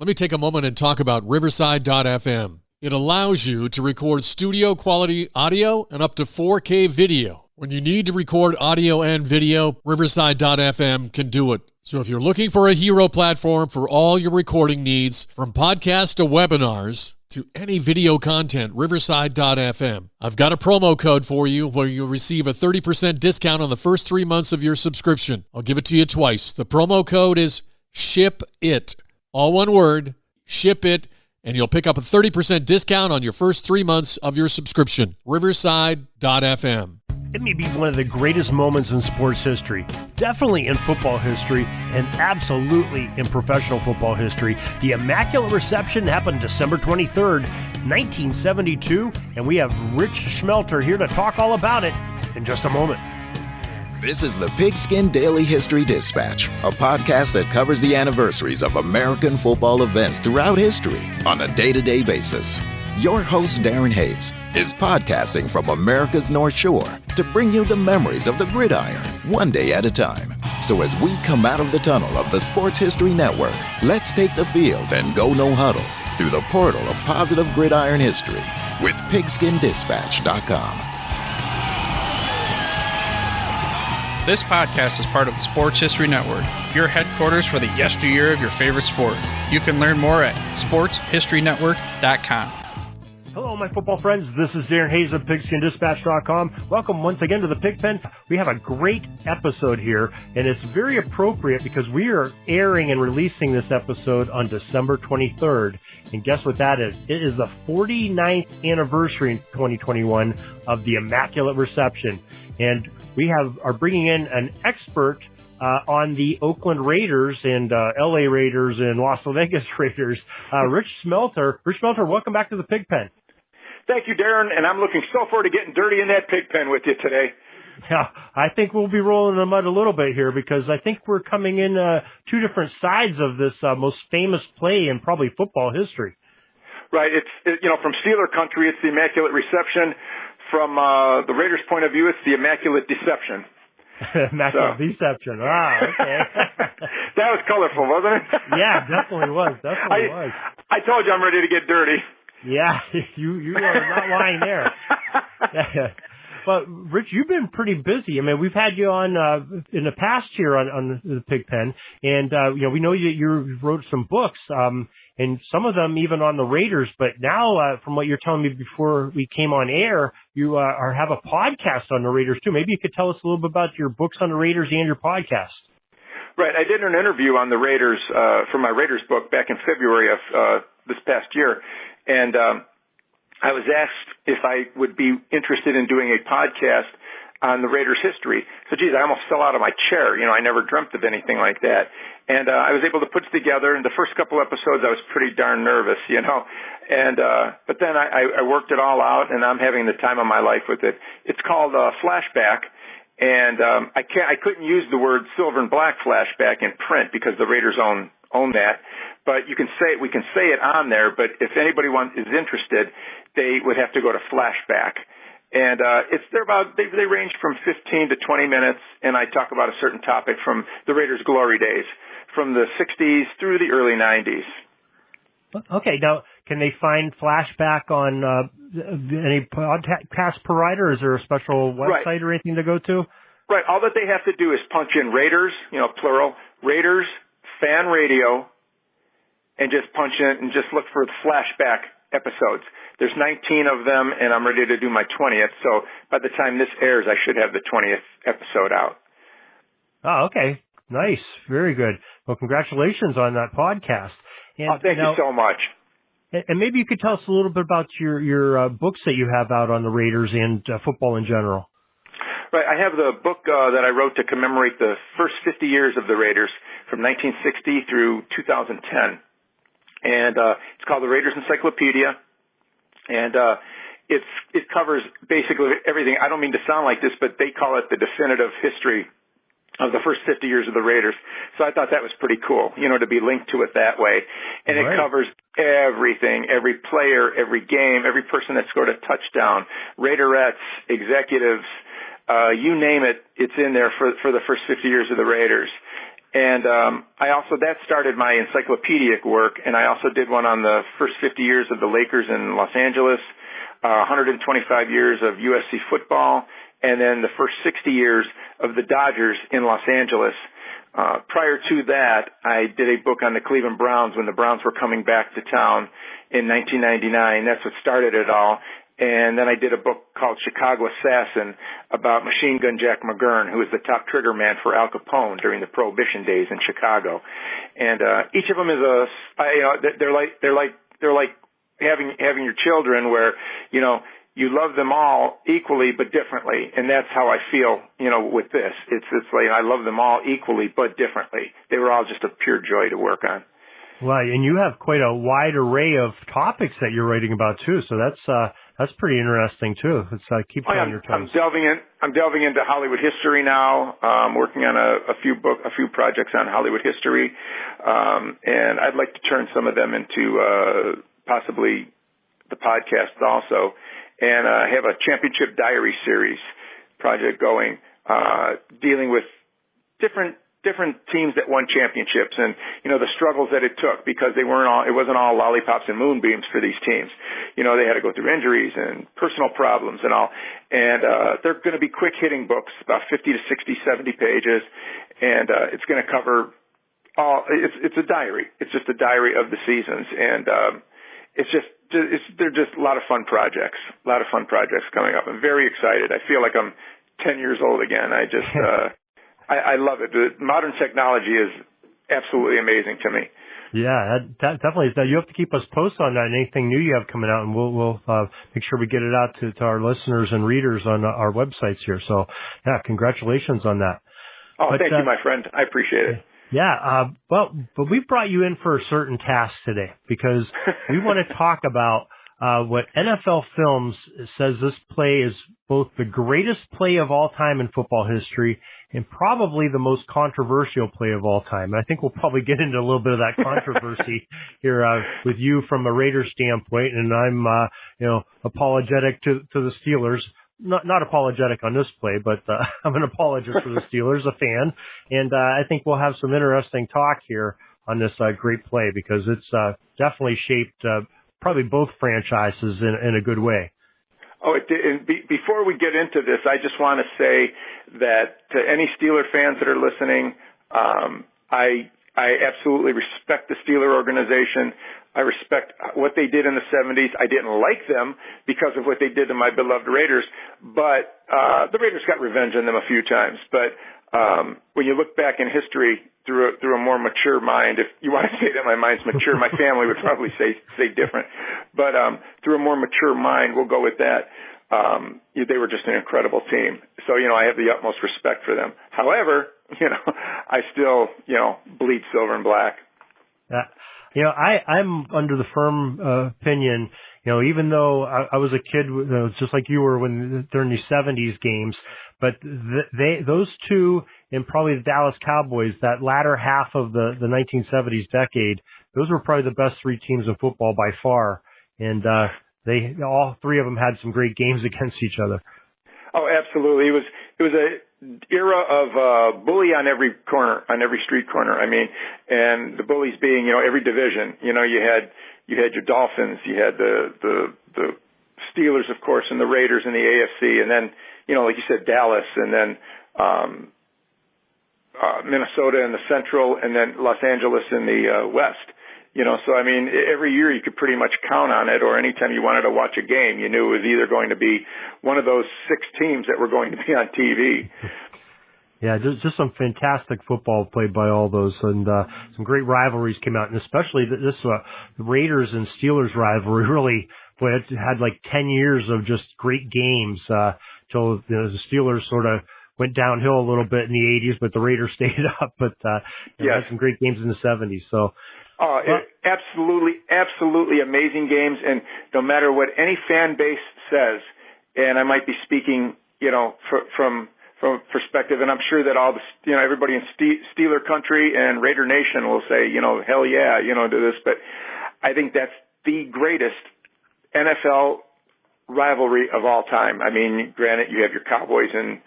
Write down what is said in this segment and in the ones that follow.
Let me take a moment and talk about Riverside.fm. It allows you to record studio quality audio and up to 4K video. When you need to record audio and video, Riverside.fm can do it. So if you're looking for a hero platform for all your recording needs, from podcasts to webinars to any video content, Riverside.fm. I've got a promo code for you where you'll receive a 30% discount on the first 3 months of your subscription. I'll give it to you twice. The promo code is SHIPIT. All one word, SHIPIT, and you'll pick up a 30% discount on your first 3 months of your subscription. Riverside.fm. It may be one of the greatest moments in sports history, definitely in football history, and absolutely in professional football history. The Immaculate Reception happened December 23rd, 1972, and we have Rich Shmelter here to talk all about it in just a moment. This is the Pigskin Daily History Dispatch, a podcast that covers the anniversaries of American football events throughout history on a day-to-day basis. Your host, Darren Hayes, is podcasting from America's North Shore to bring you the memories of the gridiron, one day at a time. So as we come out of the tunnel of the Sports History Network, let's take the field and go no huddle through the portal of positive gridiron history with PigskinDispatch.com. This podcast is part of the Sports History Network, your headquarters for the yesteryear of your favorite sport. You can learn more at sportshistorynetwork.com. Hello, my football friends. This is Darren Hayes of PigskinDispatch.com. Welcome once again to the Pig Pen. We have a great episode here, and it's very appropriate because we are airing and releasing this episode on December 23rd. And guess what that is? It is the 49th anniversary in 2021 of the Immaculate Reception. And we are bringing in an expert on the Oakland Raiders and LA Raiders and Las Vegas Raiders, Rich Shmelter. Rich Shmelter, welcome back to the Pig Pen. Thank you, Darren, and I'm looking so forward to getting dirty in that pig pen with you today. Yeah, I think we'll be rolling in the mud a little bit here because I think we're coming in two different sides of this most famous play in probably football history. Right. It's from Steeler country, it's the Immaculate Reception. From the Raiders' point of view, it's the Immaculate Deception. Immaculate Deception. Ah, okay. That was colorful, wasn't it? Yeah, definitely was. Was. I told you I'm ready to get dirty. Yeah, you are not lying there. But Rich, you've been pretty busy. I mean, we've had you on in the past here on the Pig Pen, and we know you wrote some books, and some of them even on the Raiders. But now, from what you're telling me before we came on air, you have a podcast on the Raiders too. Maybe you could tell us a little bit about your books on the Raiders and your podcast. Right, I did an interview on the Raiders for my Raiders book back in February of this past year. And I was asked if I would be interested in doing a podcast on the Raiders' history. So, geez, I almost fell out of my chair. I never dreamt of anything like that. And I was able to put it together. And the first couple episodes, I was pretty darn nervous, And but then I worked it all out, and I'm having the time of my life with it. It's called Flashback. And I couldn't use the word silver and black flashback in print because the Raiders own that. But we can say it on there. But if anybody is interested, they would have to go to Flashback. And they range from 15 to 20 minutes, and I talk about a certain topic from the Raiders' glory days, from the 60s through the early 90s. Okay, now can they find Flashback on any podcast provider? Is there a special website or anything to go to? Right. All that they have to do is punch in Raiders, plural, Raiders Fan Radio, and just punch in and just look for the Flashback episodes. There's 19 of them, and I'm ready to do my 20th. So by the time this airs, I should have the 20th episode out. Oh, okay. Nice. Very good. Well, congratulations on that podcast. And thank you so much. And maybe you could tell us a little bit about your books that you have out on the Raiders and football in general. Right. I have the book that I wrote to commemorate the first 50 years of the Raiders from 1960 through 2010. And it's called The Raiders Encyclopedia. And it covers basically everything. I don't mean to sound like this, but they call it the definitive history of the first 50 years of the Raiders. So I thought that was pretty cool, to be linked to it that way. And It covers everything, every player, every game, every person that scored a touchdown, Raiderettes, executives, you name it, it's in there for the first 50 years of the Raiders. And that started my encyclopedic work, and I also did one on the first 50 years of the Lakers in Los Angeles, 125 years of USC football, and then the first 60 years of the Dodgers in Los Angeles. Prior to that, I did a book on the Cleveland Browns when the Browns were coming back to town in 1999. That's what started it all. And then I did a book called Chicago Assassin about Machine Gun Jack McGurn, who was the top trigger man for Al Capone during the Prohibition days in Chicago. And each of them is they're like having your children, where you love them all equally but differently, and that's how I feel with this. It's like I love them all equally but differently. They were all just a pure joy to work on. Well, and you have quite a wide array of topics that you're writing about too, so that's pretty interesting too. It's keep you on your toes. I'm delving into Hollywood history now. I'm working on a few projects on Hollywood history, and I'd like to turn some of them into possibly the podcast also. And I have a championship diary series project going, dealing with different teams that won championships, and the struggles that it took, because it wasn't all lollipops and moonbeams for these teams. They had to go through injuries and personal problems and all. And they're going to be quick hitting books, about 50 to 60, 70 pages, and it's going to cover all. It's a diary. It's just a diary of the seasons, and they're just a lot of fun projects. A lot of fun projects coming up. I'm very excited. I feel like I'm 10 years old again. I just I love it. The modern technology is absolutely amazing to me. Yeah, that definitely is. You have to keep us posted on that and anything new you have coming out, and we'll make sure we get it out to our listeners and readers on our websites here. So, yeah, congratulations on that. Oh, thank you, my friend. I appreciate it. Yeah, but we've brought you in for a certain task today, because we want to talk about what NFL Films says this play is both the greatest play of all time in football history and probably the most controversial play of all time. And I think we'll probably get into a little bit of that controversy here with you from a Raiders standpoint. And I'm, apologetic to the Steelers. Not apologetic on this play, but I'm an apologist for the Steelers, a fan. And I think we'll have some interesting talk here on this great play, because it's definitely shaped probably both franchises in a good way. Oh, it did. And before we get into this, I just want to say that to any Steeler fans that are listening, I absolutely respect the Steeler organization. I respect what they did in the 70s. I didn't like them because of what they did to my beloved Raiders, but the Raiders got revenge on them a few times. But when you look back in history through a more mature mind, if you want to say that my mind's mature, my family would probably say different. But through a more mature mind, we'll go with that. They were just an incredible team. So, I have the utmost respect for them. However, I still, bleed silver and black. I'm under the firm opinion, even though I was a kid, just like you were during the 70s games, but those two and probably the Dallas Cowboys, that latter half of the 1970s decade, those were probably the best three teams in football by far. And all three of them had some great games against each other. Oh, absolutely. It was a era of bully on every corner, on every street corner. I mean, and the bullies being, every division. You had your Dolphins, you had the Steelers, of course, and the Raiders in the AFC, and then, like you said, Dallas, and then Minnesota in the Central, and then Los Angeles in the West. So I mean, every year you could pretty much count on it, or anytime you wanted to watch a game, you knew it was either going to be one of those six teams that were going to be on TV. Yeah, just some fantastic football played by all those, and some great rivalries came out, and especially this Raiders and Steelers rivalry really, it had like 10 years of just great games till the Steelers sort of went downhill a little bit in the 80s, but the Raiders stayed up. But had some great games in the 70s. So. Absolutely amazing games, and no matter what any fan base says, and I might be speaking, from perspective, and I'm sure that all the, everybody in Steeler country and Raider Nation will say, hell yeah, to this, but I think that's the greatest NFL rivalry of all time. I mean, granted, you have your Cowboys and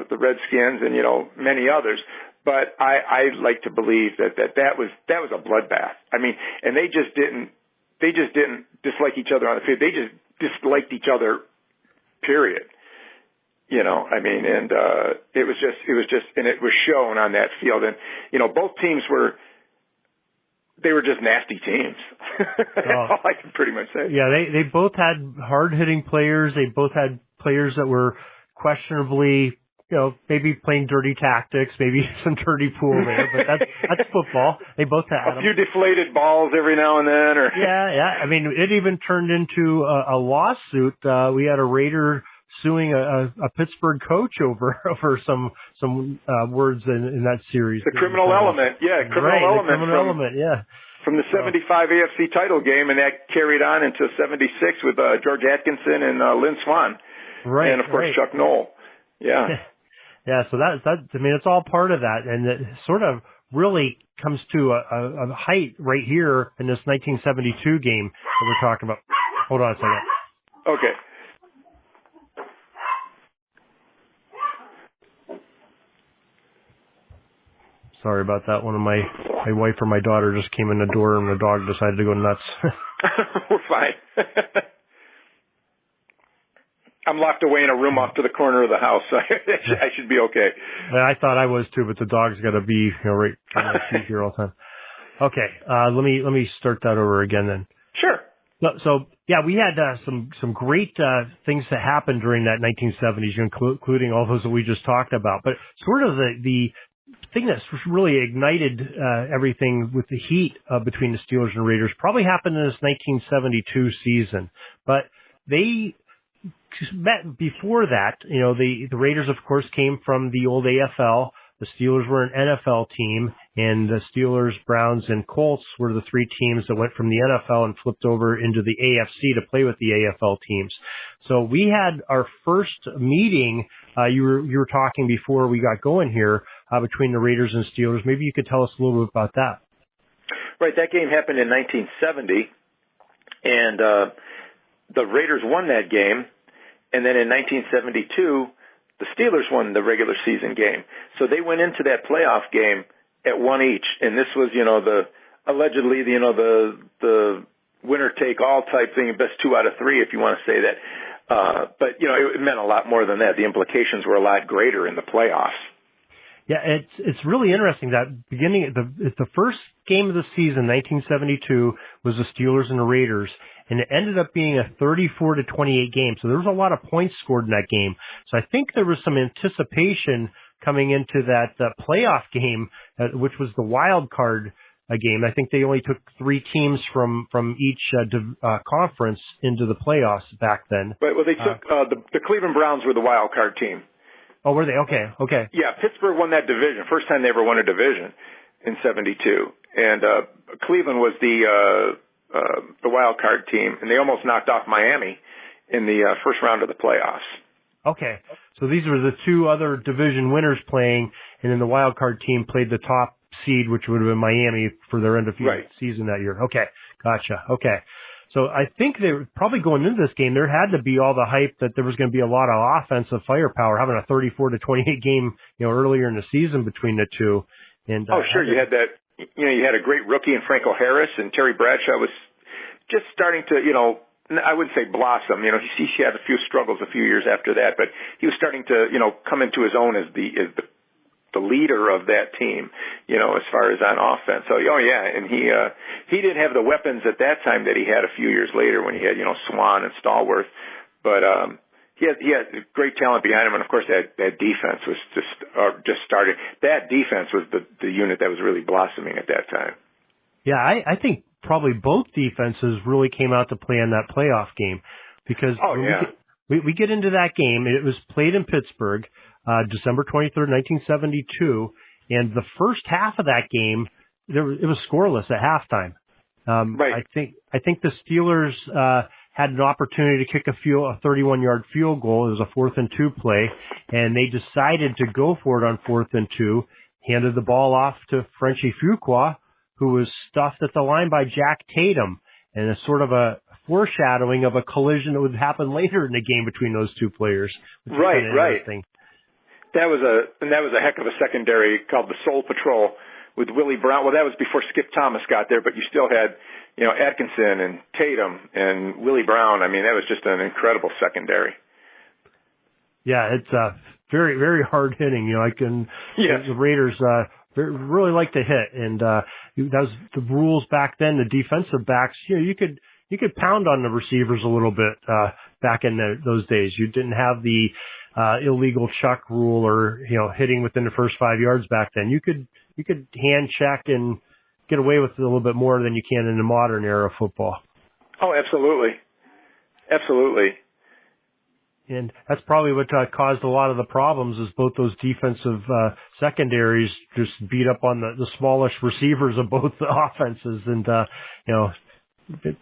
the Redskins and, many others, But I like to believe that was a bloodbath. I mean, and they just didn't dislike each other on the field. They just disliked each other, period. You know, I mean, and it was just, and it was shown on that field. And you know, both teams were just nasty teams. That's all I can pretty much say. Yeah, they both had hard-hitting players. They both had players that were questionably, you know, maybe playing dirty tactics, maybe some dirty pool there, but that's football. They both had a few deflated balls every now and then, or yeah. I mean, it even turned into a lawsuit. We had a Raider suing a Pittsburgh coach over some words in that series. The criminal element, yeah, from the 75 AFC title game, and that carried on into 76 with George Atkinson and Lynn Swann, and of course Chuck Noll. Yeah. Yeah, so that's I mean, it's all part of that, and it sort of really comes to a height right here in this 1972 game that we're talking about. Hold on a second. Okay. Sorry about that. One of my wife or my daughter just came in the door, and the dog decided to go nuts. We're fine. I'm locked away in a room off to the corner of the house, so I should be okay. I thought I was too, but the dog's got to be, you know, right here all the time. Okay, let me start that over again then. Sure. So yeah, we had some great things that happened during that 1970s, including all those that we just talked about. But sort of the thing that's really ignited everything with the heat between the Steelers and Raiders probably happened in this 1972 season. But they met before that. You know, the Raiders, of course, came from the old AFL. The Steelers were an NFL team, and the Steelers, Browns, and Colts were the three teams that went from the NFL and flipped over into the AFC to play with the AFL teams. So we had our first meeting. You were talking before we got going here between the Raiders and Steelers. Maybe you could tell us a little bit about that. Right, that game happened in 1970, and the Raiders won that game. And then in 1972, the Steelers won the regular season game. So they went into that playoff game at one each. And this was, you know, the winner take all type thing, best 2 out of 3, if you want to say that. But, you know, it meant a lot more than that. The implications were a lot greater in the playoffs. Yeah, it's really interesting that the first game of the season, 1972, was the Steelers and the Raiders, and it ended up being a 34-28 game. So there was a lot of points scored in that game. So I think there was some anticipation coming into that playoff game, which was the wild card game. I think they only took 3 teams from each conference into the playoffs back then. Right. Well, they took the Cleveland Browns were the wild card team. Oh, were they? Okay. Yeah, Pittsburgh won that division. First time they ever won a division in 72. And Cleveland was the wild card team, and they almost knocked off Miami in the first round of the playoffs. Okay. So these were the 2 other division winners playing, and then the wild card team played the top seed, which would have been Miami for their end of season that year. Okay. Gotcha. Okay. So I think they were probably going into this game, there had to be all the hype that there was going to be a lot of offensive firepower, having a 34-28 game, you know, earlier in the season between the two. And sure, you had that. You know, you had a great rookie in Franco Harris, and Terry Bradshaw was just starting to, you know, I wouldn't say blossom. You know, he had a few struggles a few years after that, but he was starting to, you know, come into his own as the leader of that team, you know, as far as on offense. So, and he didn't have the weapons at that time that he had a few years later when he had, you know, Swan and Stallworth, but he had great talent behind him, and of course that defense was just started. That defense was the unit that was really blossoming at that time. Yeah, I think probably both defenses really came out to play in that playoff game because we get into that game. It was played in Pittsburgh. December 23rd, 1972, and the first half of that game, it was scoreless at halftime. Right. I think the Steelers had an opportunity to kick a 31-yard field goal. It was a 4th and 2 play, and they decided to go for it on 4th and 2, handed the ball off to Frenchie Fuqua, who was stuffed at the line by Jack Tatum, and it's sort of a foreshadowing of a collision that would happen later in the game between those 2 players. Right. That was a heck of a secondary called the Soul Patrol with Willie Brown. Well, that was before Skip Thomas got there, but you still had, Atkinson and Tatum and Willie Brown. I mean, that was just an incredible secondary. Yeah, it's very, very hard hitting. The Raiders really like to hit, and that was the rules back then. The defensive backs, you could pound on the receivers a little bit back in those days. You didn't have the illegal chuck rule or hitting within the first 5 yards back then. You could hand check and get away with it a little bit more than you can in the modern era of football. Oh, absolutely. And that's probably what caused a lot of the problems, is both those defensive secondaries just beat up on the smallish receivers of both the offenses, and it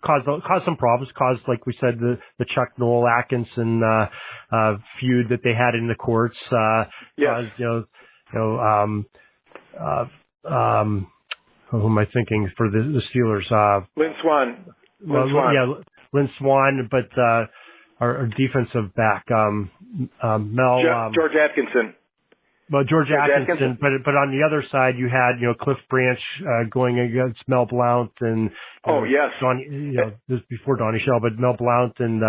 caused some problems. Caused, like we said, the Chuck Noll Atkinson feud that they had in the courts. Caused who am I thinking for the Steelers? Lynn Swann. Lynn Swann, but our defensive back, Mel. George Atkinson. Well, George Atkinson, but on the other side you had Cliff Branch going against Mel Blount and this before Donnie Shell, but Mel Blount and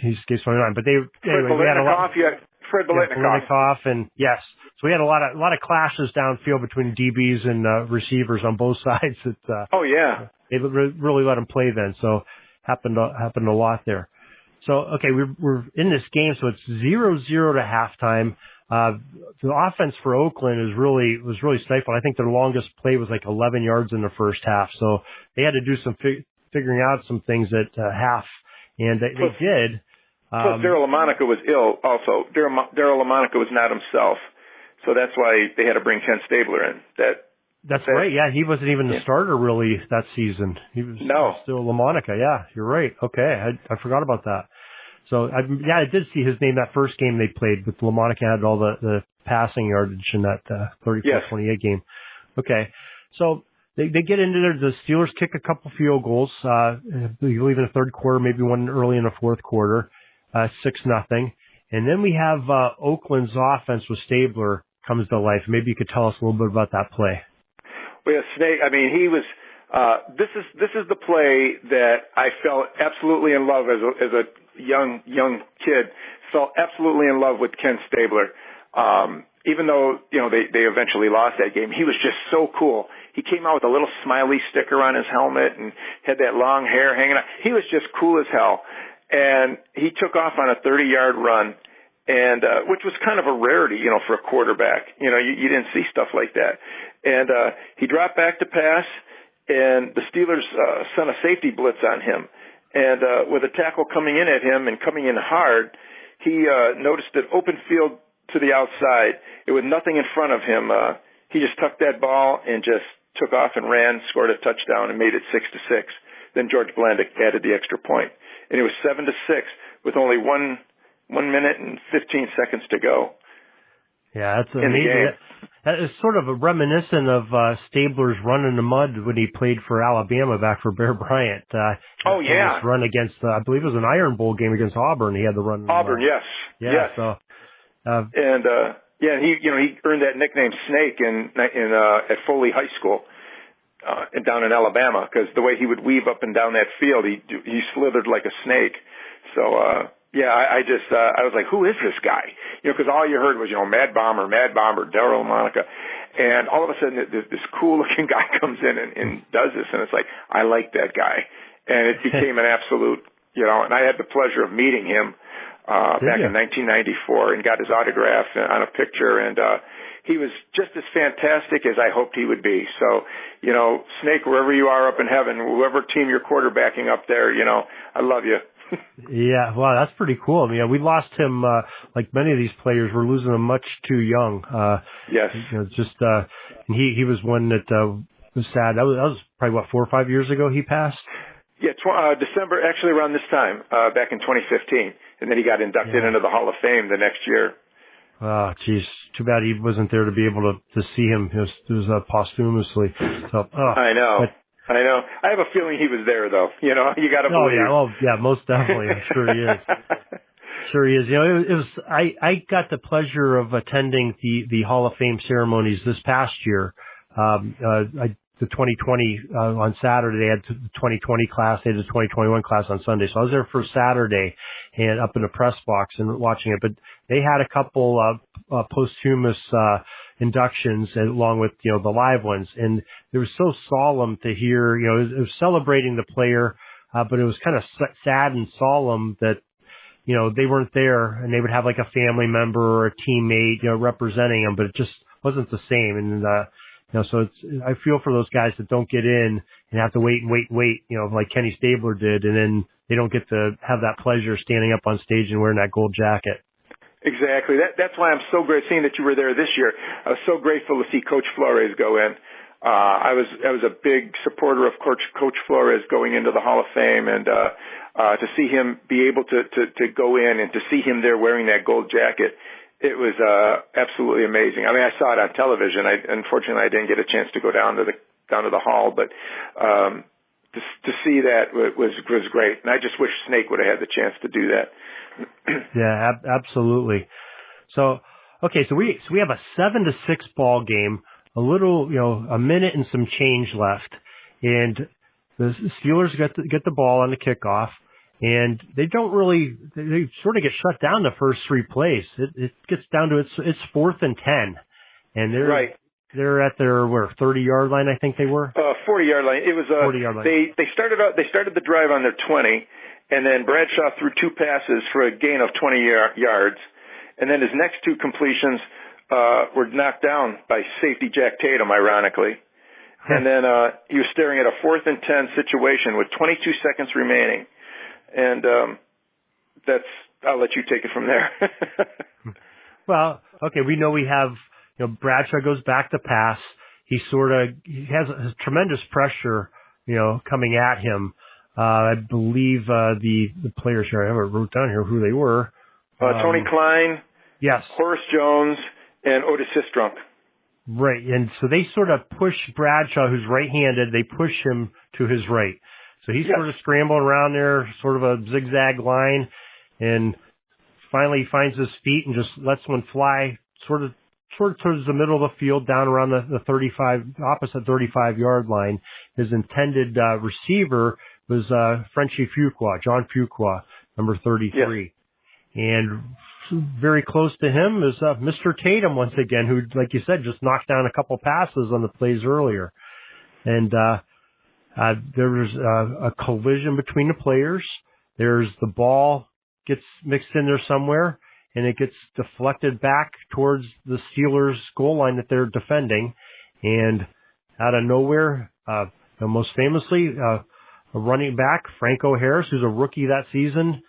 he escapes my mind. But we had a lot. Fred Biletnikoff, and yes, so we had a lot of clashes downfield between DBs and receivers on both sides. They really let them play then. So happened a lot there. So okay, we're in this game, so it's 0-0 to halftime. The offense for Oakland was really stifled. I think their longest play was like 11 yards in the first half. So they had to do some figuring out some things at half, and they did. Plus, Daryl LaMonica was ill also. Daryl LaMonica was not himself, so that's why they had to bring Ken Stabler in. That's right. Yeah, he wasn't even the starter really that season. He was still LaMonica. Yeah, you're right. Okay, I forgot about that. So I did see his name that first game they played with LaMonica. Had all the passing yardage in that 34-28 game. Okay, so they get into there. The Steelers kick a couple field goals. I believe in the third quarter, maybe one early in the fourth quarter. 6-0. And then we have Oakland's offense with Stabler comes to life. Maybe you could tell us a little bit about that play. Well, Snake, I mean, he was this is the play that I fell absolutely in love as a young kid. Fell absolutely in love with Ken Stabler. Even though, they eventually lost that game, he was just so cool. He came out with a little smiley sticker on his helmet and had that long hair hanging out. He was just cool as hell. And he took off on a 30-yard run, and which was kind of a rarity, for a quarterback. You didn't see stuff like that. And he dropped back to pass, and the Steelers sent a safety blitz on him. And with a tackle coming in at him and coming in hard, he noticed an open field to the outside. It was nothing in front of him. He just tucked that ball and just took off and ran, scored a touchdown, and made it 6-6. Then George Blandick added the extra point. And it was 7-6 with only 1 minute and 15 seconds to go. Yeah, that's amazing. That is sort of a reminiscent of Stabler's run in the mud when he played for Alabama back for Bear Bryant. His run against, I believe it was an Iron Bowl game against Auburn. He had the run in Auburn, the mud. yes. So, he earned that nickname Snake at Foley High School. Down in Alabama, because the way he would weave up and down that field, he slithered like a snake. So, I was like, who is this guy? Because all you heard was, Mad Bomber, Daryl LaMonica. And all of a sudden, this cool-looking guy comes in and does this, and it's like, I like that guy. And it became an absolute, and I had the pleasure of meeting him back in 1994 and got his autograph on a picture, and he was just as fantastic as I hoped he would be. So, Snake, wherever you are up in heaven, whoever team you're quarterbacking up there, I love you. Yeah, wow, that's pretty cool. I mean, we lost him, like many of these players, we're losing him much too young. Yes. And he was one that was sad. That was probably, 4 or 5 years ago he passed? Yeah, December, actually around this time, back in 2015. And then he got inducted into the Hall of Fame the next year. Oh, geez. Too bad he wasn't there to be able to see him. It was posthumously. So, I know. I have a feeling he was there, though. You got to believe. Oh, yeah. Well, yeah, most definitely. I'm sure he is. Sure he is. You know, it was. I got the pleasure of attending the Hall of Fame ceremonies this past year. The 2020 on Saturday, they had the 2020 class. They had the 2021 class on Sunday. So I was there for Saturday and up in the press box and watching it. But they had a couple posthumous inductions along with the live ones, and it was so solemn to hear. It was celebrating the player, but it was kind of sad and solemn that they weren't there, and they would have like a family member or a teammate representing them, but it just wasn't the same. And so I feel for those guys that don't get in and have to wait, like Kenny Stabler did, and then they don't get to have that pleasure standing up on stage and wearing that gold jacket. Exactly. That's why I'm so great seeing that you were there this year. I was so grateful to see Coach Flores go in. I was a big supporter of Coach Flores going into the Hall of Fame, and to see him be able to go in and to see him there wearing that gold jacket, it was absolutely amazing. I mean, I saw it on television. Unfortunately, I didn't get a chance to go down to the hall, but to see that was great. And I just wish Snake would have had the chance to do that. Yeah, absolutely. So, okay, so we have a 7-6 ball game, a little, a minute and some change left, and the Steelers get the ball on the kickoff, and they sort of get shut down the first 3 plays. It gets down to it's 4th and 10, and they're at their 30-yard line, I think they were. 40-yard line. It was 40-yard line. They started the drive on their 20. And then Bradshaw threw 2 passes for a gain of 20 yards. And then his next 2 completions were knocked down by safety Jack Tatum, ironically. And then he was staring at a 4th and 10 situation with 22 seconds remaining. And I'll let you take it from there. Well, okay, we know we have, Bradshaw goes back to pass. He has a tremendous pressure, coming at him. I believe the players here, I wrote down here who they were. Tony Klein, yes, Horace Jones, and Otis Sistrunk. Right, and so they sort of push Bradshaw, who's right-handed, they push him to his right. So he's sort of scrambling around there, sort of a zigzag line, and finally he finds his feet and just lets one fly sort of towards the middle of the field, down around the opposite 35-yard line. His intended receiver was Frenchie Fuqua, John Fuqua, number 33. Yes. And very close to him is Mr. Tatum once again, who, like you said, just knocked down a couple passes on the plays earlier. And there was a collision between the players. There's the ball gets mixed in there somewhere, and it gets deflected back towards the Steelers' goal line that they're defending. And out of nowhere, most famously, a running back, Franco Harris, who's a rookie that season,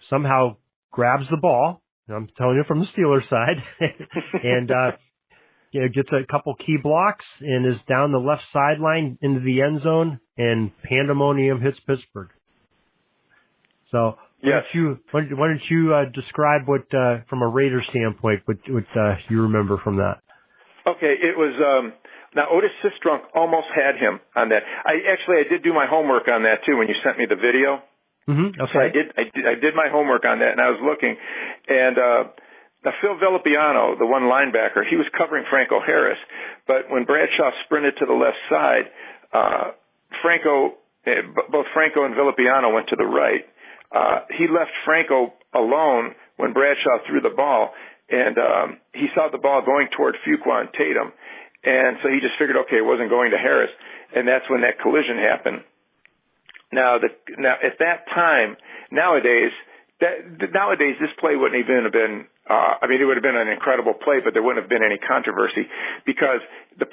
somehow grabs the ball. I'm telling you from the Steelers side, and gets a couple key blocks and is down the left sideline into the end zone, and pandemonium hits Pittsburgh. So why don't you describe what, from a Raider standpoint, what you remember from that? Okay, it was. Now, Otis Sistrunk almost had him on that. I did do my homework on that, too, when you sent me the video. Mm-hmm. Okay. So I did my homework on that, and I was looking. And now Phil Villapiano, the one linebacker, he was covering Franco Harris. But when Bradshaw sprinted to the left side, both Franco and Villapiano went to the right. He left Franco alone when Bradshaw threw the ball, and he saw the ball going toward Fuqua and Tatum. And so he just figured, okay, it wasn't going to Harris, and that's when that collision happened. Now at that time, nowadays this play wouldn't even have been. It would have been an incredible play, but there wouldn't have been any controversy because the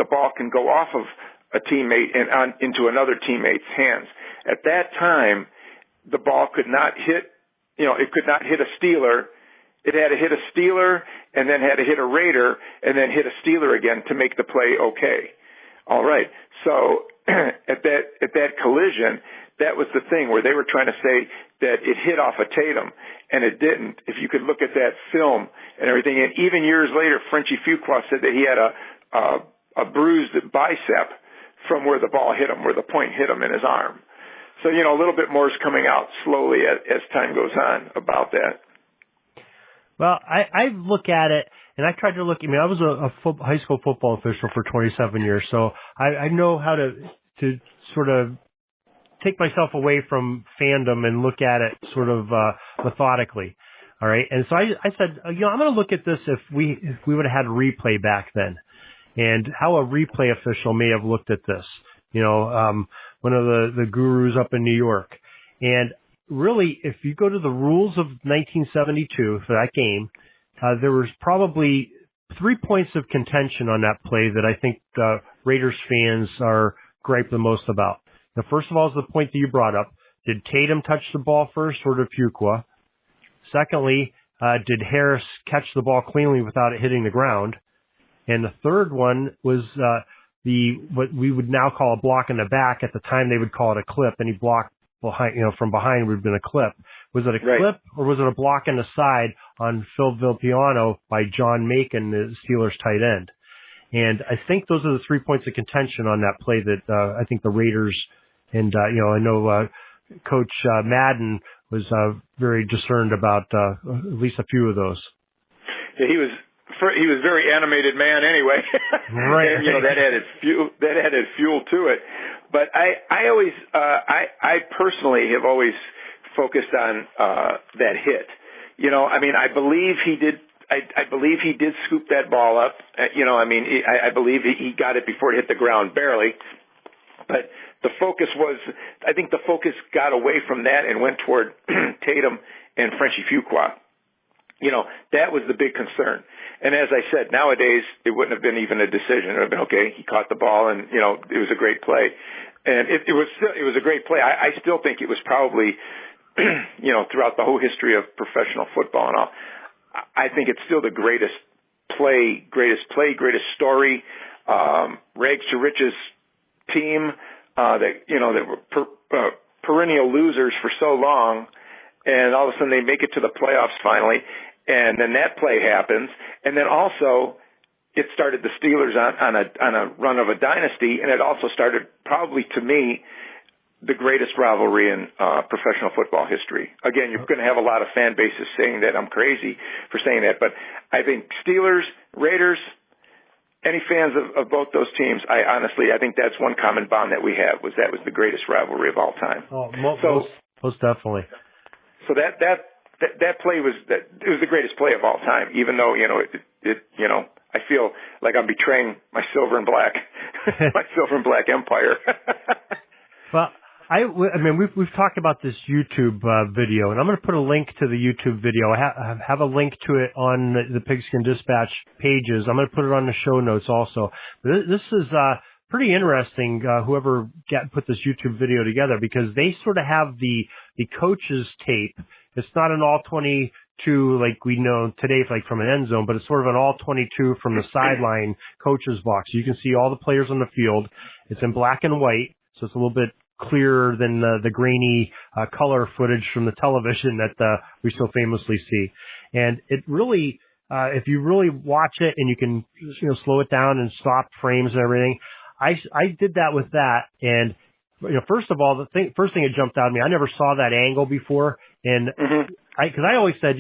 ball can go off of a teammate and into another teammate's hands. At that time, the ball could not hit. It could not hit a Steeler. It had to hit a Steeler and then had to hit a Raider and then hit a Steeler again to make the play okay. All right. So at that collision, that was the thing where they were trying to say that it hit off of Tatum, and it didn't. If you could look at that film and everything, and even years later, Frenchie Fuqua said that he had a bruised bicep from where the ball hit him, where the point hit him in his arm. So, a little bit more is coming out slowly as time goes on about that. Well, I look at it, and I tried to look. I mean, I was a high school football official for 27 years, so I know how to sort of take myself away from fandom and look at it sort of methodically. All right, and so I said, I'm going to look at this if we would have had a replay back then, and how a replay official may have looked at this. One of the gurus up in New York. And really, if you go to the rules of 1972 for that game, there was probably 3 points of contention on that play that I think Raiders fans are gripe the most about. Now, first of all, is the point that you brought up. Did Tatum touch the ball first, or did Fuqua? Secondly, did Harris catch the ball cleanly without it hitting the ground? And the third one was what we would now call a block in the back. At the time, they would call it a clip. Any block behind, from behind would have been a clip. Was it a clip, or was it a block in the side on Phil Vilpiano by John Macon, the Steelers tight end? And I think those are the 3 points of contention on that play that I think the Raiders and I know Coach Madden was very discerned about at least a few of those. Yeah, he was a very animated man anyway. Right. And, that added fuel to it. But I always, I personally have always focused on that hit. I believe he did. I believe he did scoop that ball up. I believe he got it before it hit the ground, barely. But the focus I think the focus got away from that and went toward Tatum and Frenchie Fuqua. That was the big concern. And as I said, nowadays it wouldn't have been even a decision. It would have been, okay, he caught the ball and, it was a great play. And it was a great play. I still think it was probably, throughout the whole history of professional football and all, I think it's still the greatest greatest story. Rags to riches team, that were perennial losers for so long. And all of a sudden they make it to the playoffs finally. And then that play happens. And then also it started the Steelers on a run of a dynasty. And it also started probably, to me, the greatest rivalry in professional football history. Again, you're going to have a lot of fan bases saying that I'm crazy for saying that. But I think Steelers, Raiders, any fans of both those teams, I think that's one common bond that we have, was that was the greatest rivalry of all time. Oh, most definitely. So that play was it was the greatest play of all time, even though I feel like I'm betraying my silver and black empire. Well, we've talked about this YouTube video, and I'm going to put a link to the YouTube video. I have a link to it on the Pigskin Dispatch pages. I'm going to put it on the show notes also. But this is pretty interesting, whoever put this YouTube video together, because they sort of have the coach's tape. It's not an all 22 like we know today, like from an end zone, but it's sort of an all 22 from the sideline coach's box. You can see all the players on the field. It's in black and white, so it's a little bit clearer than the grainy color footage from the television that we so famously see. And it really, if you really watch it and you can slow it down and stop frames and everything, I did that with that. And first of all, first thing that jumped out at me, I never saw that angle before. And because I always said,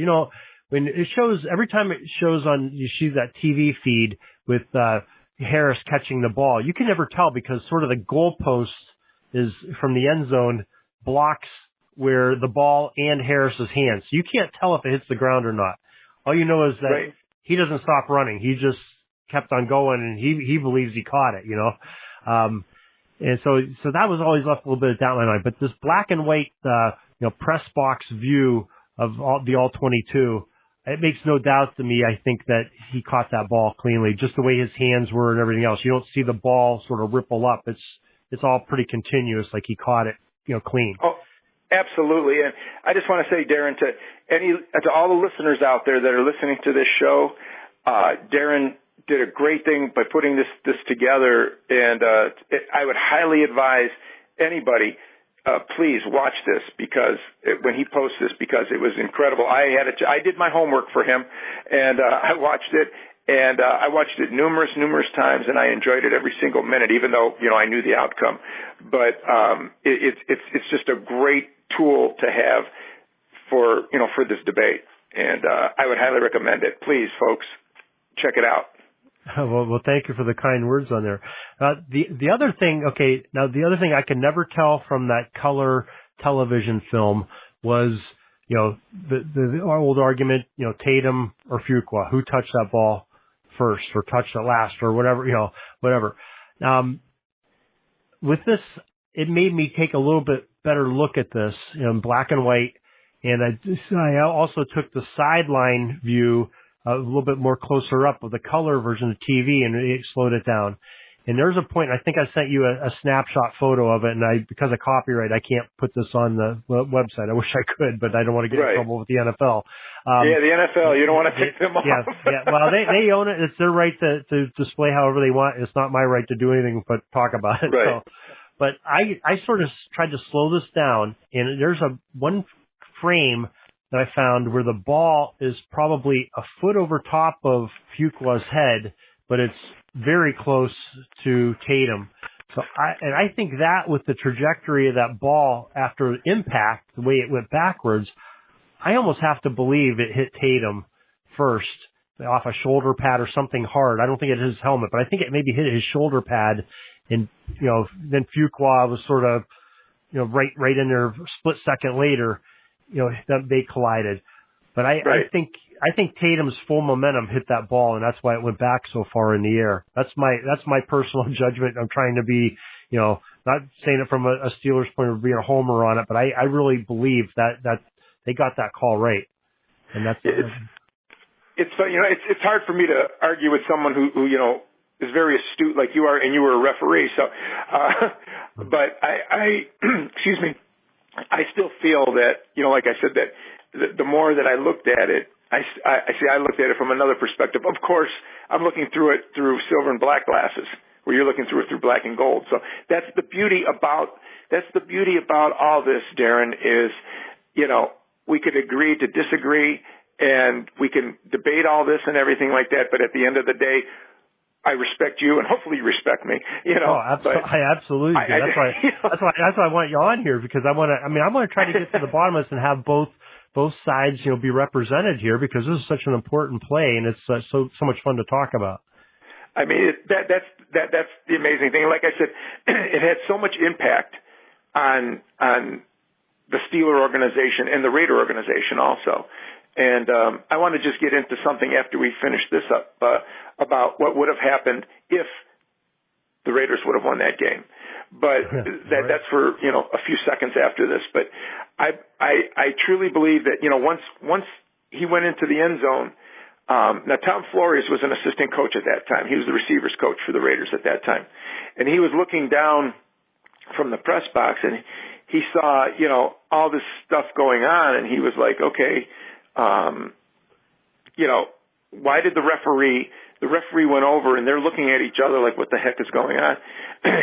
when it shows, every time it shows you see that TV feed with Harris catching the ball, you can never tell, because sort of the goalpost is from the end zone blocks where the ball and Harris's hands. You can't tell if it hits the ground or not. All you know is that he doesn't stop running. He just kept on going, and he believes he caught it, And so that was always left a little bit of doubt in my mind. But this black and white, press box view of the all 22, it makes no doubt to me, I think, that he caught that ball cleanly, just the way his hands were and everything else. You don't see the ball sort of ripple up. It's all pretty continuous, like he caught it, clean. Oh, absolutely. And I just want to say, Darren, to all the listeners out there that are listening to this show, Darren did a great thing by putting this together, and I would highly advise anybody, please watch this, because when he posts this, because it was incredible. I did my homework for him, and I watched it, And I watched it numerous times, and I enjoyed it every single minute, even though I knew the outcome. But it's just a great tool to have for this debate, and I would highly recommend it. Please, folks, check it out. Well, thank you for the kind words on there. The other thing, the other thing I could never tell from that color television film was, the old argument, Tatum or Fuqua, who touched that ball first or touched it last or whatever, whatever. With this, it made me take a little bit better look at this in black and white. And I also took the sideline view a little bit more closer up of the color version of TV, and it slowed it down. And there's a point, I think I sent you a snapshot photo of it, and because of copyright, I can't put this on the website. I wish I could, but I don't want to get in trouble with the NFL. The NFL, you don't want to take them off. Yeah. Well, they own it. It's their right to display however they want. It's not my right to do anything but talk about it. Right. So, but I sort of tried to slow this down, and there's one frame that I found where the ball is probably a foot over top of Fuqua's head, but it's very close to Tatum. So I think that with the trajectory of that ball after impact, the way it went backwards, I almost have to believe it hit Tatum first off a shoulder pad or something hard. I don't think it hit his helmet, but I think it maybe hit his shoulder pad, and then Fuqua was sort of right in there. Split second later, they collided. But I think Tatum's full momentum hit that ball, and that's why it went back so far in the air. That's my personal judgment. I'm trying to be, not saying it from a Steelers point of being a homer on it, but I really believe that they got that call right. And that's it's hard for me to argue with someone who is very astute like you are, and you were a referee. So, but I excuse me, I still feel that like I said, that the more that I looked at it, I looked at it from another perspective. Of course, I'm looking through it through silver and black glasses, where you're looking through it through black and gold. So that's the beauty about all this, Darren, is, we could agree to disagree, and we can debate all this and everything like that. But at the end of the day, I respect you, and hopefully you respect me. I absolutely do. That's why I want you on here, because I want to try to get to the bottom of this and have both sides, be represented here, because this is such an important play, and it's so much fun to talk about. I mean, that's the amazing thing. Like I said, it had so much impact on the Steeler organization and the Raider organization also. And I want to just get into something after we finish this up about what would have happened if the Raiders would have won that game. But that's for a few seconds after this. But I truly believe that once he went into the end zone. Now Tom Flores was an assistant coach at that time. He was the receivers coach for the Raiders at that time, and he was looking down from the press box, and he saw all this stuff going on, and he was like, okay. Why did the referee went over, and they're looking at each other like, what the heck is going on?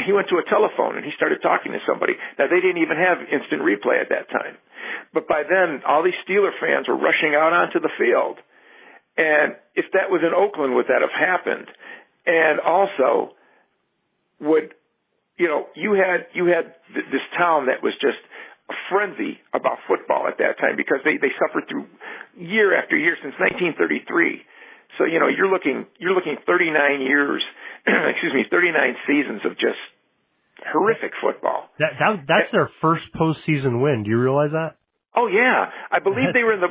He went to a telephone and he started talking to somebody. Now, they didn't even have instant replay at that time. But by then, all these Steeler fans were rushing out onto the field. And if that was in Oakland, would that have happened? And also, you had this town that was just a frenzy about football at that time, because they suffered through year after year since 1933. So you're looking 39 years, 39 seasons of just horrific football. That's their first postseason win. Do you realize that? Oh yeah, I believe they were in the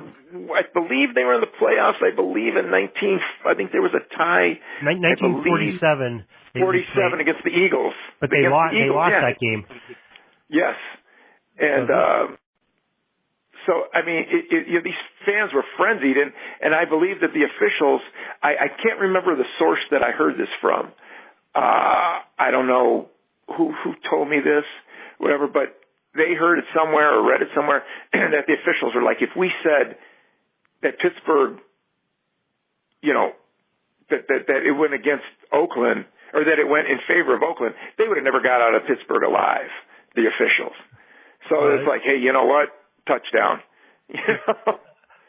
playoffs. I believe in I think there was a tie. 1947. 47 against the Eagles. But they lost that game. Yes. And so, I mean, these fans were frenzied, and I believe that the officials, I can't remember the source that I heard this from. I don't know who told me this, whatever, but they heard it somewhere or read it somewhere that the officials were like, if we said that Pittsburgh, that it went against Oakland, or that it went in favor of Oakland, they would have never got out of Pittsburgh alive, the officials. So it's like, hey, you know what? Touchdown.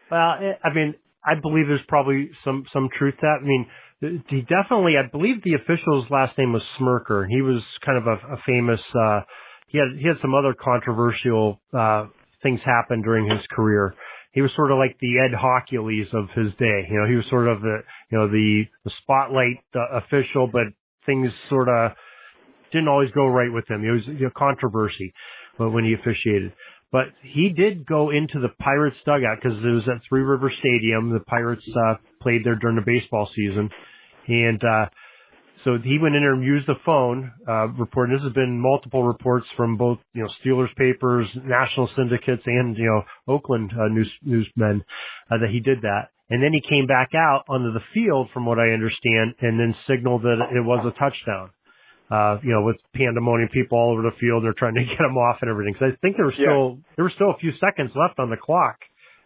Well, I mean, I believe there's probably some truth to that. I mean, he definitely, I believe the official's last name was Smirker, and he was kind of a famous, he had some other controversial things happen during his career. He was sort of like the Ed Hockules of his day. You know, he was sort of the spotlight official, but things sort of didn't always go right with him. It was controversy when he officiated. But he did go into the Pirates dugout because it was at Three River Stadium. The Pirates played there during the baseball season. And so he went in there and used the phone, reporting. This has been multiple reports from both, Steelers papers, national syndicates, and, Oakland newsmen that he did that. And then he came back out onto the field, from what I understand, and then signaled that it was a touchdown. With pandemonium, people all over the field, they're trying to get him off and everything. So I think there were still a few seconds left on the clock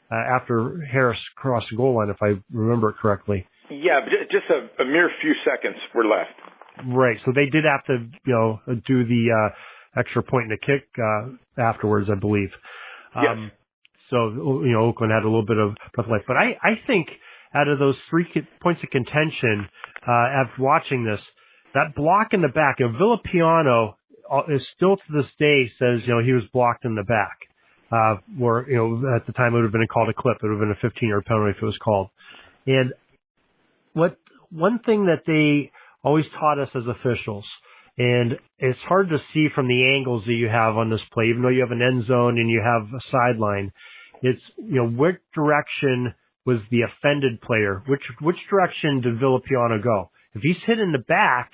after Harris crossed the goal line, if I remember it correctly. Yeah, but just a mere few seconds were left. Right. So they did have to, do the extra point in the kick afterwards, I believe. Yes. So, Oakland had a little bit of tough life. But I think out of those 3 points of contention, after watching this, that block in the back, Villapiano is still to this day says, he was blocked in the back. Where, at the time it would have been called a clip. It would have been a 15-yard penalty if it was called. And one thing that they always taught us as officials, and it's hard to see from the angles that you have on this play, even though you have an end zone and you have a sideline, it's, which direction was the offended player? Which direction did Villapiano go? If he's hit in the back,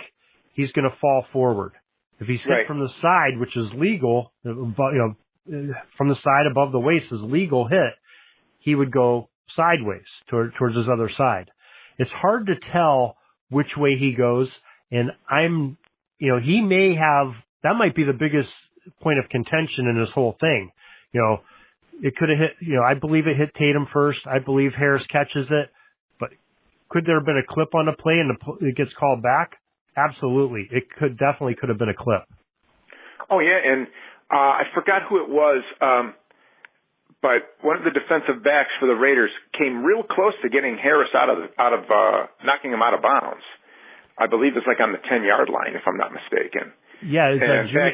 he's going to fall forward. If he's hit from the side, which is legal, from the side above the waist is legal hit, he would go sideways towards his other side. It's hard to tell which way he goes, and he may have, that might be the biggest point of contention in this whole thing. It could have hit, I believe it hit Tatum first. I believe Harris catches it, but could there have been a clip on the play and it gets called back? Absolutely. It definitely could have been a clip. Oh yeah, and I forgot who it was, but one of the defensive backs for the Raiders came real close to getting Harris out of knocking him out of bounds. I believe it's like on the 10-yard line, if I'm not mistaken. Yeah,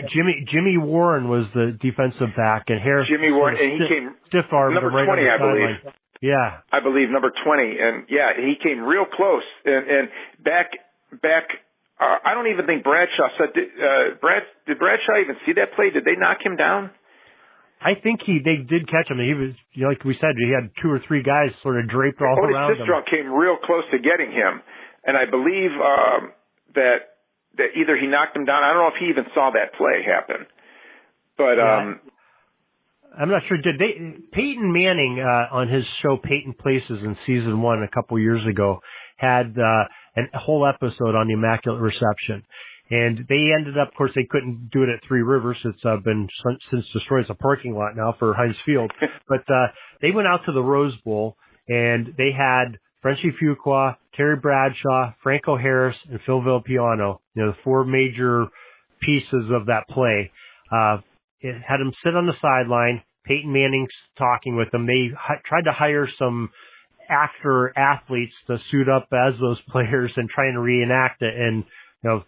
Jimmy Warren was the defensive back, and Harris. Jimmy Warren, and he came stiff-armed number 20, I believe. Yeah, I believe number 20, and he came real close, and back. I don't even think Bradshaw said. Did Bradshaw even see that play? Did they knock him down? I think they did catch him. He was, like we said, he had 2 or 3 guys sort of draped all around him. Sistrunk came real close to getting him, and I believe that either he knocked him down. I don't know if he even saw that play happen, but I'm not sure. Peyton Manning on his show Peyton Places in season 1 a couple years ago had a whole episode on the Immaculate Reception. And they ended up, of course, they couldn't do it at Three Rivers. It's been since destroyed. It's a parking lot now for Heinz Field. But they went out to the Rose Bowl, and they had Frenchie Fuqua, Terry Bradshaw, Franco Harris, and Phil Villapiano, the 4 major pieces of that play. It had them sit on the sideline. Peyton Manning's talking with them. They tried to hire some actor athletes to suit up as those players and try and reenact it. And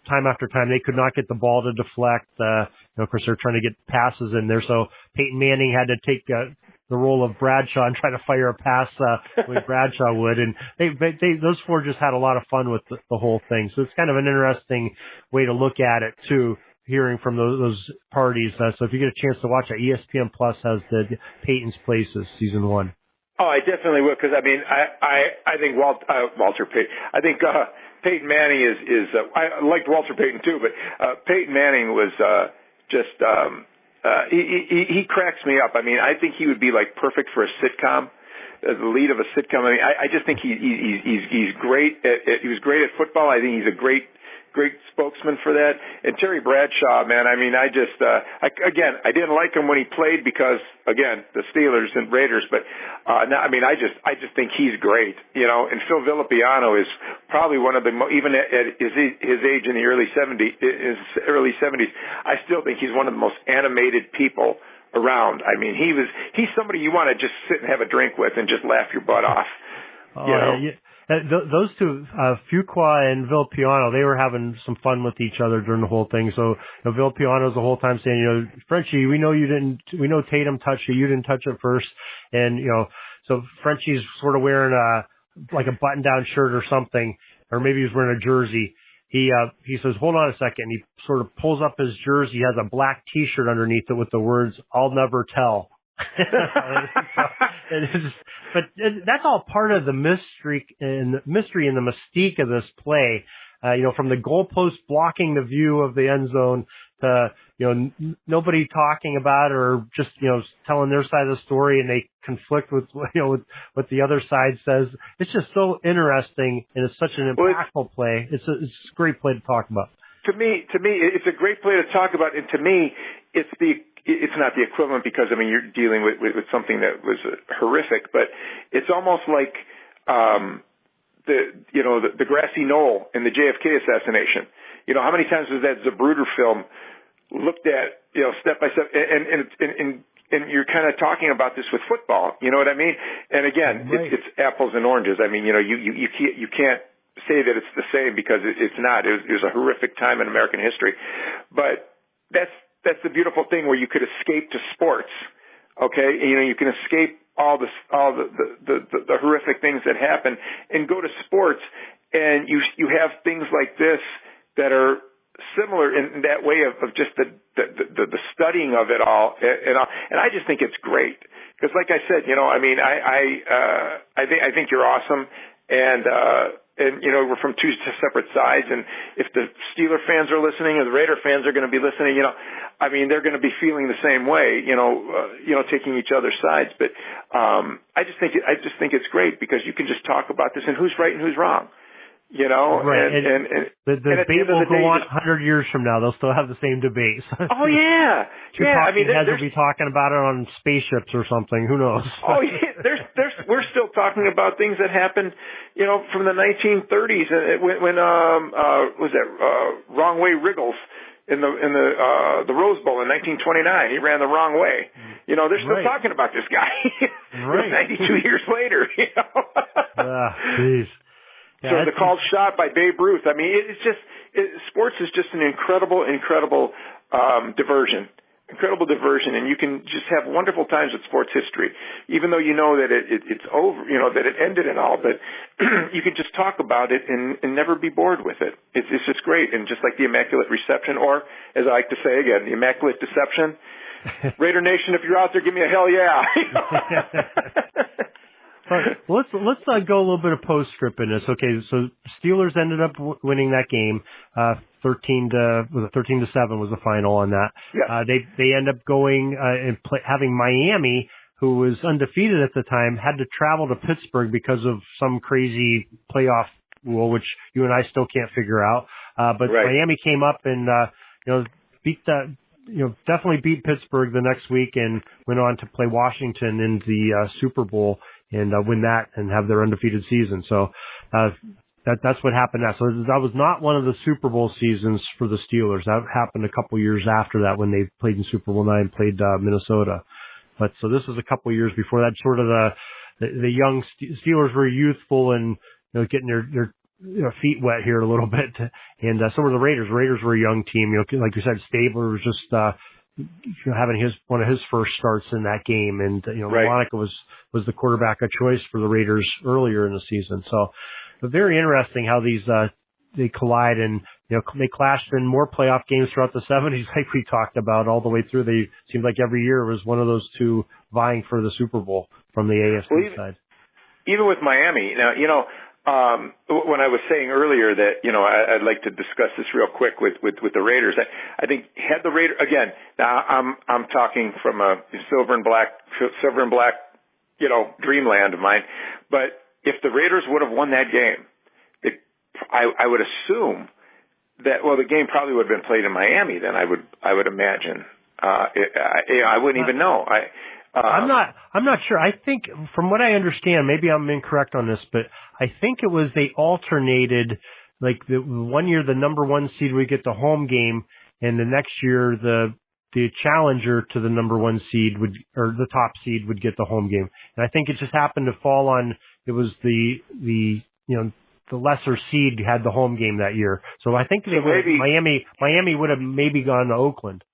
time after time, they could not get the ball to deflect. Of course, they're trying to get passes in there. So Peyton Manning had to take the role of Bradshaw and try to fire a pass the way Bradshaw would. And those 4 just had a lot of fun with the whole thing. So it's kind of an interesting way to look at it, too, hearing from those parties. So if you get a chance to watch it, ESPN Plus has the Peyton's Places, season 1. Oh, I definitely will, because I think Walter Payton. I think Peyton Manning is. I liked Walter Payton too, but Peyton Manning was he cracks me up. I think he would be like perfect for a sitcom, as the lead of a sitcom. I just think he's great. He was great at football. I think he's a great spokesman for that. And Terry Bradshaw, man, I didn't like him when he played because, again, the Steelers and Raiders, but now, I just think he's great, and Phil Villapiano is probably one of the, even at his age in the early 70s, I still think he's one of the most animated people around. He's somebody you want to just sit and have a drink with and just laugh your butt off. those two, Fuqua and Villapiano, they were having some fun with each other during the whole thing. So Villapiano's the whole time saying, Frenchie, we know Tatum touched it, you didn't touch it first, and so Frenchie's sort of wearing a button-down shirt or something, or maybe he's wearing a jersey. He says, hold on a second. He sort of pulls up his jersey. He has a black T-shirt underneath it with the words, "I'll never tell." But that's all part of the mystery and the mystique of this play. From the goalpost blocking the view of the end zone to, nobody talking about it or just, telling their side of the story, and they conflict with, with what the other side says. It's just so interesting, and it's such an impactful play. It's a great play to talk about. To me, it's a great play to talk about, and to me, it's not the equivalent because, you're dealing with something that was horrific, but it's almost like, the grassy knoll in the JFK assassination. How many times was that Zapruder film looked at, step by step, and you're kind of talking about this with football. You know what I mean? And again, right. It's apples and oranges. You can't say that it's the same because it's not. It was a horrific time in American history, but that's the beautiful thing where you could escape to sports. Okay, you can escape all the horrific things that happen and go to sports, and you have things like this that are similar in that way of just the studying of it all, and I just think it's great because, like I said, I think you're awesome, and we're from two separate sides, and if the Steeler fans are listening or the Raider fans are going to be listening, they're going to be feeling the same way, taking each other's sides. But I just think it's great because you can just talk about this and who's right and who's wrong. Right. And the debate will go on 100 years from now. They'll still have the same debates. Oh, yeah. Two talking heads will be talking about it on spaceships or something. Who knows? Oh, yeah. We're still talking about things that happened, from the 1930s when was that Wrong Way Riggles in the Rose Bowl in 1929. He ran the wrong way. They're still talking about this guy. Right. 92 years later. Jeez. Yeah, so the called shot by Babe Ruth. Sports is just an incredible diversion. Incredible diversion, and you can just have wonderful times with sports history, even though that it's over, that it ended and all, but you can just talk about it and never be bored with it. It's just great, and just like the Immaculate Reception, or as I like to say again, the Immaculate Deception. Raider Nation, if you're out there, give me a hell yeah. Let's go a little bit of postscript in this. Okay, so Steelers ended up winning that game. 13-7 was the final on that. Yeah. They end up going and having Miami, who was undefeated at the time, had to travel to Pittsburgh because of some crazy playoff rule, which you and I still can't figure out. But right. Miami came up and beat that. Definitely beat Pittsburgh the next week and went on to play Washington in the Super Bowl and win that and have their undefeated season. So that's what happened now. So that was not one of the Super Bowl seasons for the Steelers. That happened a couple years after that when they played in Super Bowl IX and played Minnesota. But so this was a couple years before that. Sort of the young Steelers were youthful and getting their feet wet here a little bit. And so were the Raiders. Raiders were a young team. Like you said, Stabler was just having one of his first starts in that game, and right. Monica was the quarterback of choice for the Raiders earlier in the season. So very interesting how these they collide, and they clashed in more playoff games throughout the 70s, like we talked about all the way through. They seemed like every year was one of those two vying for the Super Bowl from the AFC side. Even with Miami, now when I was saying earlier that I'd like to discuss this real quick with the Raiders. I think had the Raiders again. Now I'm talking from a silver and black dreamland of mine. But if the Raiders would have won that game, I would assume that the game probably would have been played in Miami. Then I would imagine. I wouldn't even know. I'm not sure. I think from what I understand, maybe I'm incorrect on this, but I think it was they alternated, like the one year the number one seed would get the home game, and the next year the challenger to the number one seed or the top seed would get the home game. And I think it just happened to fall on, it was the the lesser seed had the home game that year. So I think Miami would have maybe gone to Oakland.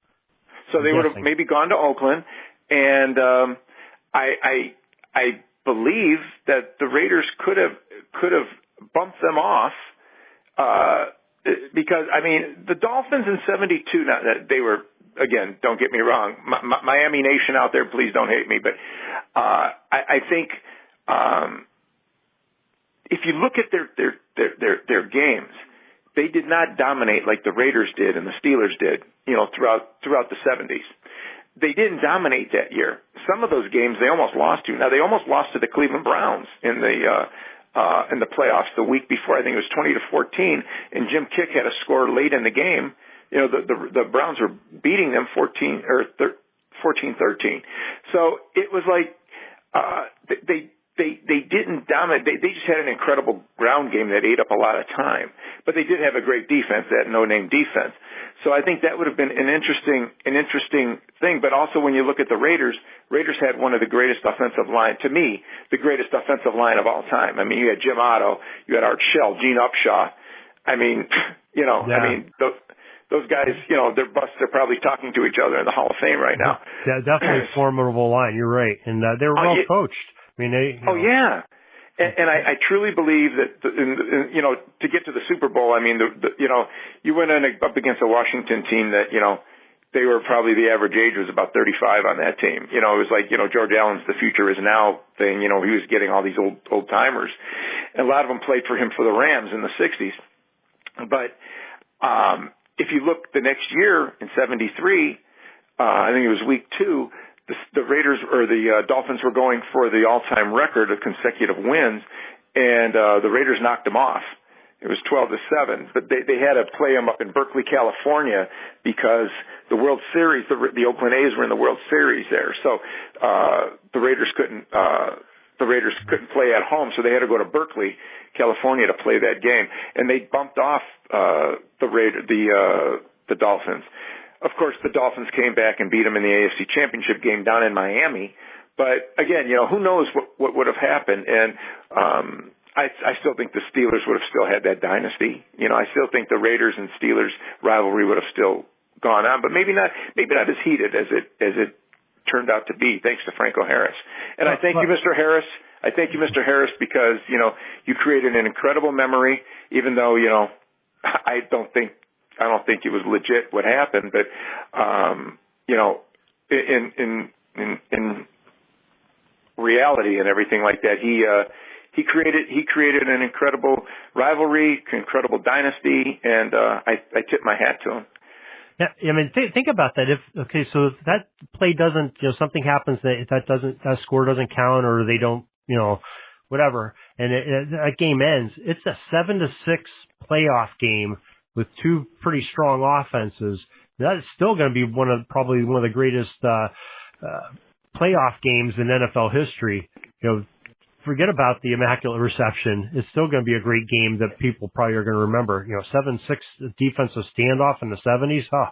So they would have maybe gone to Oakland, and I believe that the Raiders could have bumped them off because the Dolphins in '72. Now that they were, again, don't get me wrong, Miami Nation out there, please don't hate me, but I think if you look at their games, they did not dominate like the Raiders did and the Steelers did, throughout the '70s. They didn't dominate that year. Some of those games they almost lost to. Now they almost lost to the Cleveland Browns in the playoffs the week before. I think it was 20-14, and Jim Kick had a score late in the game. The Browns were beating them 14-13. So it was like they didn't dominate. They just had an incredible ground game that ate up a lot of time. But they did have a great defense, that no-name defense. So I think that would have been an interesting thing. But also when you look at the Raiders had one of the greatest offensive line, to me, the greatest offensive line of all time. I mean, you had Jim Otto, you had Art Shell, Gene Upshaw. Those guys, their busts are probably talking to each other in the Hall of Fame right now. Yeah, definitely a formidable line. You're right. And they were well coached. I mean, yeah. And I truly believe that, to get to the Super Bowl, you went up against a Washington team that, they were probably, the average age was about 35 on that team. It was like, George Allen's "the future is now" thing. He was getting all these old timers. And a lot of them played for him for the Rams in the 60s. But if you look the next year in '73, I think it was week 2, the Raiders or the Dolphins were going for the all-time record of consecutive wins, and the Raiders knocked them off. It was 12-7, but they had to play them up in Berkeley, California, because the World Series, the Oakland A's were in the World Series there, so the Raiders couldn't play at home, so they had to go to Berkeley, California, to play that game, and they bumped off the Dolphins. Of course, the Dolphins came back and beat them in the AFC Championship game down in Miami. But again, who knows what would have happened? And I still think the Steelers would have still had that dynasty. I still think the Raiders and Steelers rivalry would have still gone on, but maybe not as heated as it turned out to be, thanks to Franco Harris. And I thank you, Mr. Harris. I thank you, Mr. Harris, because you created an incredible memory, even though I don't think it was legit what happened, but in reality and everything like that, he created an incredible rivalry, incredible dynasty, and I tip my hat to him. Yeah, I mean, think about that. So if that play doesn't, something happens that score doesn't count, or they don't, whatever, and that game ends. It's a 7-6 playoff game with two pretty strong offenses. That is still going to be probably one of the greatest playoff games in NFL history. Forget about the Immaculate Reception. It's still going to be a great game that people probably are going to remember. 7-6 defensive standoff in the 70s. Oh,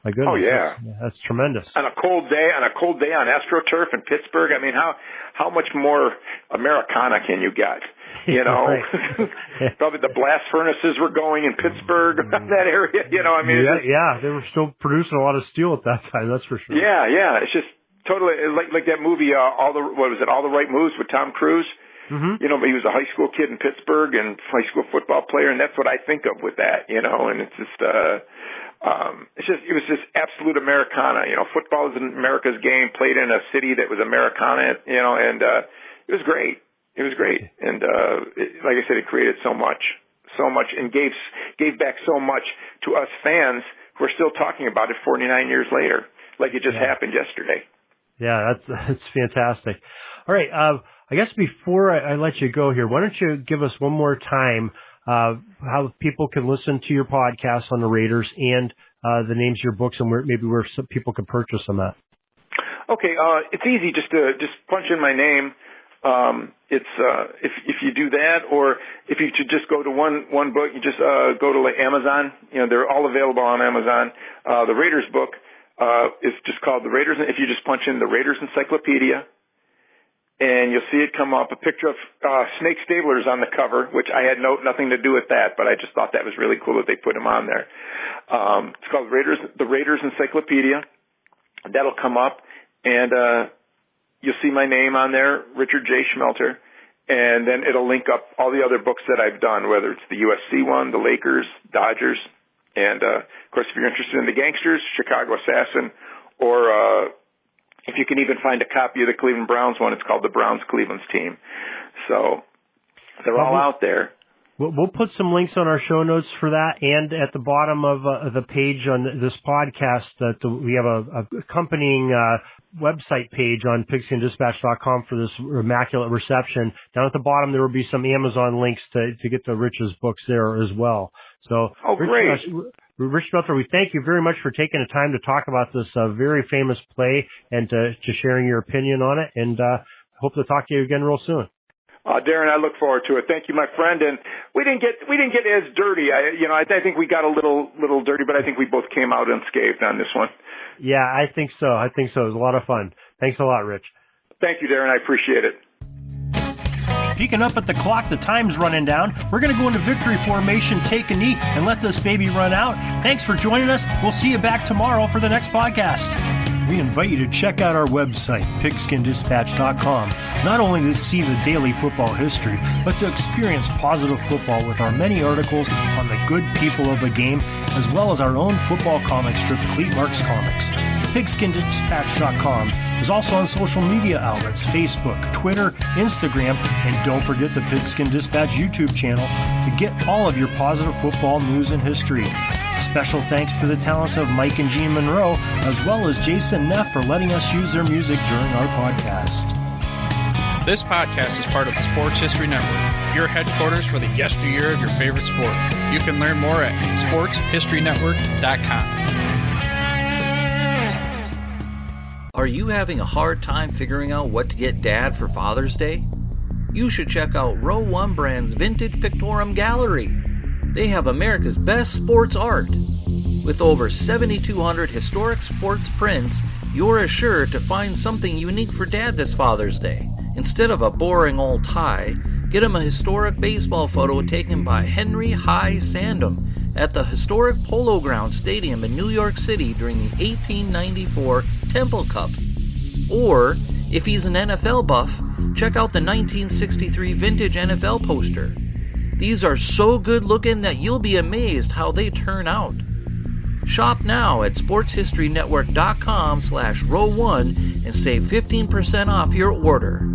my goodness. Oh, yeah. That's tremendous. On a cold day on AstroTurf in Pittsburgh. I mean, how much more Americana can you get? Probably the blast furnaces were going in Pittsburgh, that area. They were still producing a lot of steel at that time. That's for sure. Yeah. It's just totally like that movie. All the Right Moves with Tom Cruise. Mm-hmm. He was a high school kid in Pittsburgh and high school football player, and that's what I think of with that. And it's just. It was just absolute Americana. Football is America's game, played in a city that was Americana. And it was great. It was great, and like I said, it created so much, and gave back so much to us fans who are still talking about it 49 years later, like it just happened yesterday. Yeah, that's fantastic. All right, I guess before I let you go here, why don't you give us one more time how people can listen to your podcast on the Raiders and the names of your books and where some people can purchase them at. Okay, it's easy just punch in my name. It's if you do that, or if you should just go to one book, you just go to like Amazon. They're all available on Amazon. The Raiders book is just called The Raiders. If you just punch in The Raiders Encyclopedia, and you'll see it come up, a picture of Snake Stablers on the cover, which I had nothing to do with that, but I just thought that was really cool that they put him on there. It's called the Raiders Encyclopedia. That'll come up, and you'll see my name on there, Richard J. Shmelter, and then it'll link up all the other books that I've done, whether it's the USC one, the Lakers, Dodgers, and, of course, if you're interested in the Gangsters, Chicago Assassin, or if you can even find a copy of the Cleveland Browns one, it's called the Browns Cleveland's Team. So they're all out there. We'll put some links on our show notes for that, and at the bottom of the page on this podcast, we have a accompanying website page on pigskindispatch.com for this Immaculate Reception. Down at the bottom, there will be some Amazon links to get the Rich's books there as well. So, great. Rich Shmelter, we thank you very much for taking the time to talk about this very famous play and to sharing your opinion on it, and hope to talk to you again real soon. Darren, I look forward to it. Thank you, my friend. And we didn't get as dirty. I think we got a little dirty, but I think we both came out unscathed on this one. Yeah, I think so. It was a lot of fun. Thanks a lot, Rich. Thank you, Darren. I appreciate it. Peeking up at the clock, the time's running down. We're going to go into victory formation, take a knee, and let this baby run out. Thanks for joining us. We'll see you back tomorrow for the next podcast. We invite you to check out our website, pigskindispatch.com, not only to see the daily football history, but to experience positive football with our many articles on the good people of the game, as well as our own football comic strip, Cleat Marks Comics. Pigskindispatch.com is also on social media outlets, Facebook, Twitter, Instagram, and don't forget the Pigskin Dispatch YouTube channel to get all of your positive football news and history. A special thanks to the talents of Mike and Gene Monroe, as well as Jason Neff for letting us use their music during our podcast. This podcast is part of the Sports History Network, your headquarters for the yesteryear of your favorite sport. You can learn more at sportshistorynetwork.com. Are you having a hard time figuring out what to get Dad for Father's Day? You should check out Row 1 Brand's Vintage Pictorum Gallery. They have America's best sports art. With over 7,200 historic sports prints, you're assured to find something unique for Dad this Father's Day. Instead of a boring old tie, get him a historic baseball photo taken by Henry High Sandom at the historic Polo Grounds Stadium in New York City during the 1894 Temple Cup. Or, if he's an NFL buff, check out the 1963 vintage NFL poster. These are so good looking that you'll be amazed how they turn out. Shop now at sportshistorynetwork.com/row1 and save 15% off your order.